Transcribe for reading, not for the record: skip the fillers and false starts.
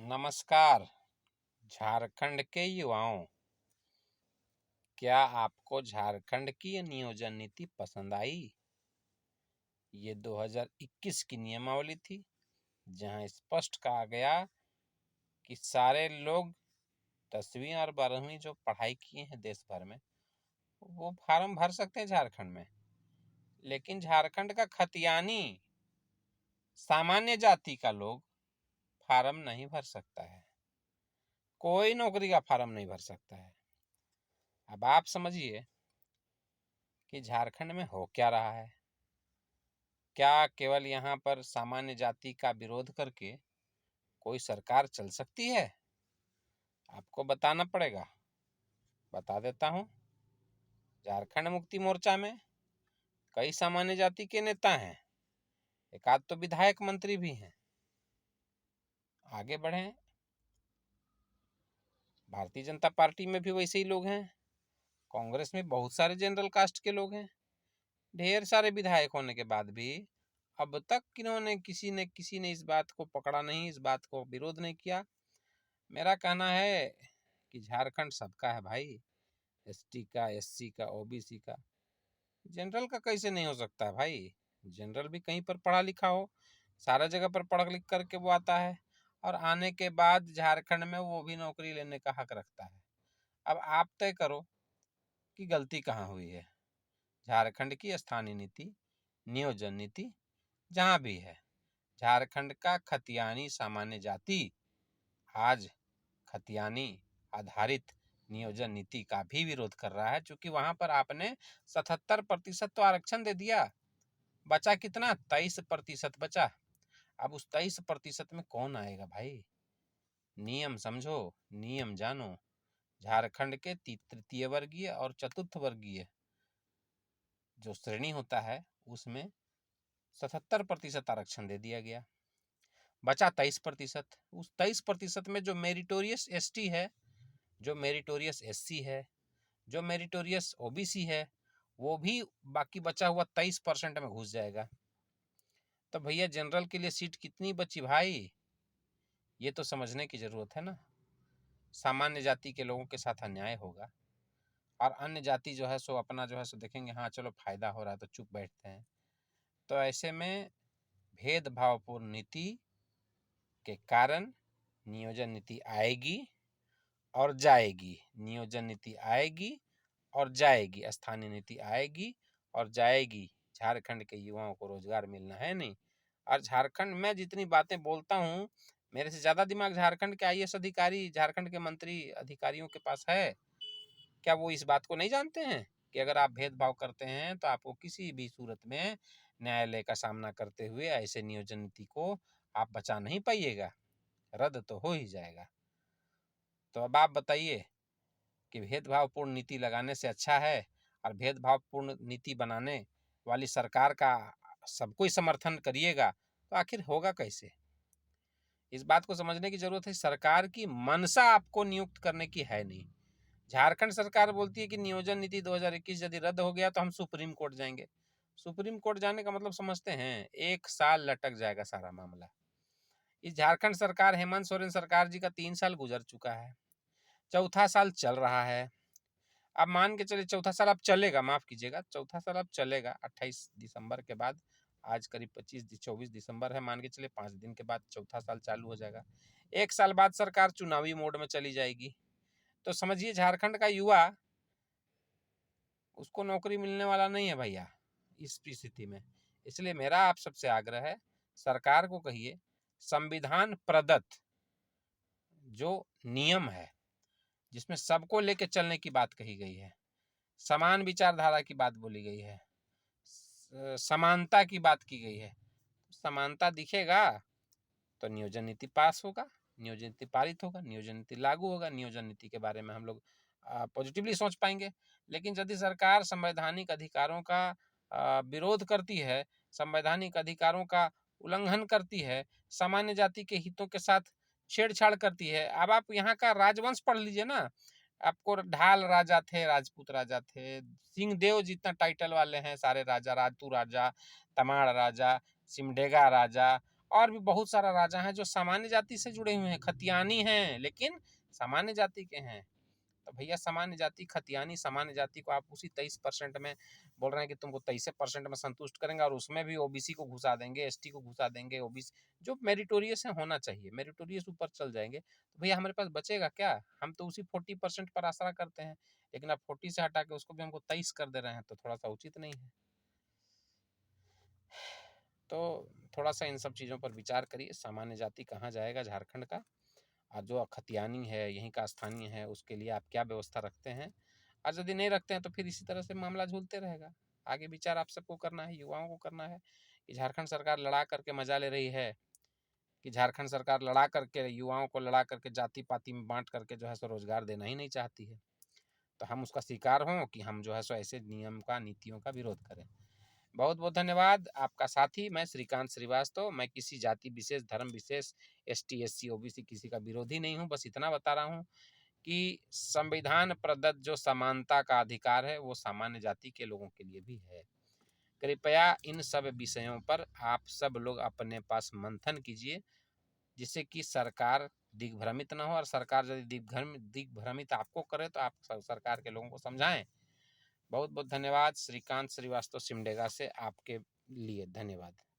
नमस्कार। झारखंड के युवाओं, क्या आपको झारखंड की ये नियोजन नीति पसंद आई? ये 2021 की नियमावली थी, जहां स्पष्ट कहा गया कि सारे लोग 10वीं और 12वीं जो पढ़ाई किए हैं देश भर में, वो फार्म भर सकते हैं झारखंड में। लेकिन झारखंड का खतियानी सामान्य जाति का लोग फार्म नहीं भर सकता है। कोई नौकरी का फार्म नहीं भर सकता है। अब आप समझिए कि झारखंड में हो क्या रहा है। क्या केवल यहाँ पर सामान्य जाति का विरोध करके कोई सरकार चल सकती है? आपको बताना पड़ेगा। बता देता हूँ। झारखंड मुक्ति मोर्चा में कई सामान्य जाति के नेता हैं, एक आध तो विधायक मंत्री भी हैं। आगे बढ़े। भारतीय जनता पार्टी में भी वैसे ही लोग हैं। कांग्रेस में बहुत सारे जनरल कास्ट के लोग हैं। ढेर सारे विधायक होने के बाद भी अब तक किसी ने इस बात को पकड़ा नहीं, इस बात को विरोध नहीं किया। मेरा कहना है कि झारखंड सबका है भाई। एसटी का, एससी का, ओबीसी का। जनरल का कैसे नहीं हो सकता है भाई? जनरल भी कहीं पर पढ़ा लिखा हो, सारा जगह पर पढ़ लिख करके वो आता है, और आने के बाद झारखंड में वो भी नौकरी लेने का हक रखता है। अब आप तय करो कि गलती कहाँ हुई है। झारखंड की स्थानीय नीति, नियोजन नीति जहाँ भी है, झारखंड का खतियानी सामान्य जाति आज खतियानी आधारित नियोजन नीति का भी विरोध कर रहा है, क्योंकि वहां पर आपने 77% तो आरक्षण दे दिया। बचा कितना? 23% बचा। अब उस 23% में कौन आएगा भाई? नियम समझो, नियम जानो। झारखंड के तृतीय वर्गीय और चतुर्थ वर्गीय जो श्रेणी होता है, उसमें 77% आरक्षण दे दिया गया। बचा 23%। उस 23% में जो मेरिटोरियस एसटी है, जो मेरिटोरियस एससी है, जो मेरिटोरियस ओबीसी है, वो भी बाकी बचा हुआ 23% में घुस जाएगा। तो भैया जनरल के लिए सीट कितनी बची भाई? ये तो समझने की जरूरत है ना। सामान्य जाति के लोगों के साथ अन्याय होगा, और अन्य जाति जो है सो अपना जो है सो देखेंगे, हाँ चलो फायदा हो रहा है तो चुप बैठते हैं। तो ऐसे में भेदभावपूर्ण नीति के कारण नियोजन नीति आएगी और जाएगी। नियोजन नीति आएगी और जाएगी, स्थानीय नीति आएगी और जाएगी। झारखंड के युवाओं को रोजगार मिलना है नहीं। और झारखंड में जितनी बातें बोलता हूँ, मेरे से ज्यादा दिमाग झारखंड के आईएएस अधिकारी, झारखंड के मंत्री अधिकारियों के पास है। क्या वो इस बात को नहीं जानते हैं कि अगर आप भेदभाव करते हैं तो आपको किसी भी सूरत में न्यायालय का सामना करते हुए ऐसे नियोजन नीति को आप बचा नहीं पाइएगा, रद्द तो हो ही जाएगा। तो अब आप बताइए कि भेदभावपूर्ण नीति लगाने से अच्छा है, और भेदभावपूर्ण नीति बनाने वाली सरकार का सब कोई समर्थन करिएगा तो आखिर होगा कैसे? इस बात को समझने की जरूरत है। सरकार की मनसा आपको नियुक्त करने की है नहीं। झारखंड सरकार बोलती है कि नियोजन नीति 2021 यदि रद्द हो गया तो हम सुप्रीम कोर्ट जाएंगे। सुप्रीम कोर्ट जाने का मतलब समझते हैं? 1 साल लटक जाएगा सारा मामला। इस झारखंड सरकार, हेमंत सोरेन सरकार जी का 3 साल गुजर चुका है, चौथा साल चल रहा है। अब मान के चलिए चौथा साल अब चलेगा, माफ कीजिएगा, चौथा साल अब चलेगा 28 दिसंबर के बाद। आज करीब 24 दिसंबर है, मान के चलिए 5 दिन के बाद चौथा साल चालू हो जाएगा। 1 साल बाद सरकार चुनावी मोड में चली जाएगी। तो समझिए झारखंड का युवा, उसको नौकरी मिलने वाला नहीं है भैया इस स्थिति में। इसलिए मेरा आप सबसे आग्रह है, सरकार को कहिए संविधान प्रदत्त जो नियम है, जिसमें सबको लेके चलने की बात कही गई है, समान विचारधारा की बात बोली गई है, समानता की बात की गई है, समानता दिखेगा तो नियोजन नीति पास होगा, नियोजन नीति पारित होगा, नियोजन नीति लागू होगा, नियोजन नीति के बारे में हम लोग पॉजिटिवली सोच पाएंगे। लेकिन यदि सरकार संवैधानिक अधिकारों का विरोध करती है, संवैधानिक अधिकारों का उल्लंघन करती है, सामान्य जाति के हितों के साथ छेड़छाड़ करती है। अब आप यहाँ का राजवंश पढ़ लीजिए ना। आपको ढाल राजा थे, राजपूत राजा थे, सिंहदेव जितना टाइटल वाले हैं सारे राजा, राजतू राजा, तमाड़ राजा, सिमडेगा राजा, और भी बहुत सारा राजा हैं जो सामान्य जाति से जुड़े हुए हैं, खतियानी हैं लेकिन सामान्य जाति के हैं। तो भैया सामान्य जाति खतियानी सामान्य जाति को आप उसी 23% में बोल रहे हैं कि तुमको 23% में संतुष्ट करेंगे, और उसमें भी ओबीसी को घुसा देंगे, एसटी को घुसा देंगे, ओबीसी जो मेरिटोरियस है होना चाहिए, मेरिटोरियस ऊपर चल जाएंगे, तो भैया हमारे पास बचेगा क्या? हम तो उसी 40% पर आसरा करते हैं, लेकिन आप 40 से हटा के उसको भी हमको 23 कर दे रहे हैं, तो थोड़ा सा उचित नहीं है। तो थोड़ा सा इन सब चीज़ों पर विचार करिए। सामान्य जाति कहाँ जाएगा झारखंड का, और जो खतियानी है यहीं का स्थानीय है उसके लिए आप क्या व्यवस्था रखते हैं, और यदि नहीं रखते हैं तो फिर इसी तरह से मामला झूलते रहेगा। आगे विचार आप सबको करना है, युवाओं को करना है कि झारखंड सरकार लड़ा करके मजा ले रही है, कि झारखंड सरकार लड़ा करके युवाओं को लड़ा करके जाति पाति में बांट करके जो है सो रोजगार देना ही नहीं चाहती है। तो हम उसका शिकार हों कि हम जो है सो ऐसे नियम का नीतियों का विरोध करें। बहुत बहुत धन्यवाद। आपका साथी मैं श्रीकांत श्रीवास्तव। मैं किसी जाति विशेष, धर्म विशेष, एसटी एससी ओबीसी किसी का विरोधी नहीं हूँ, बस इतना बता रहा हूँ कि संविधान प्रदत्त जो समानता का अधिकार है वो सामान्य जाति के लोगों के लिए भी है। कृपया इन सब विषयों पर आप सब लोग अपने पास मंथन कीजिए, जिससे कि सरकार दिग्भ्रमित न हो, और सरकार यदि दिग्भ्रमित आपको करे तो आप सरकार के लोगों को समझाएं। बहुत बहुत धन्यवाद। श्रीकांत श्रीवास्तव सिमडेगा से आपके लिए धन्यवाद।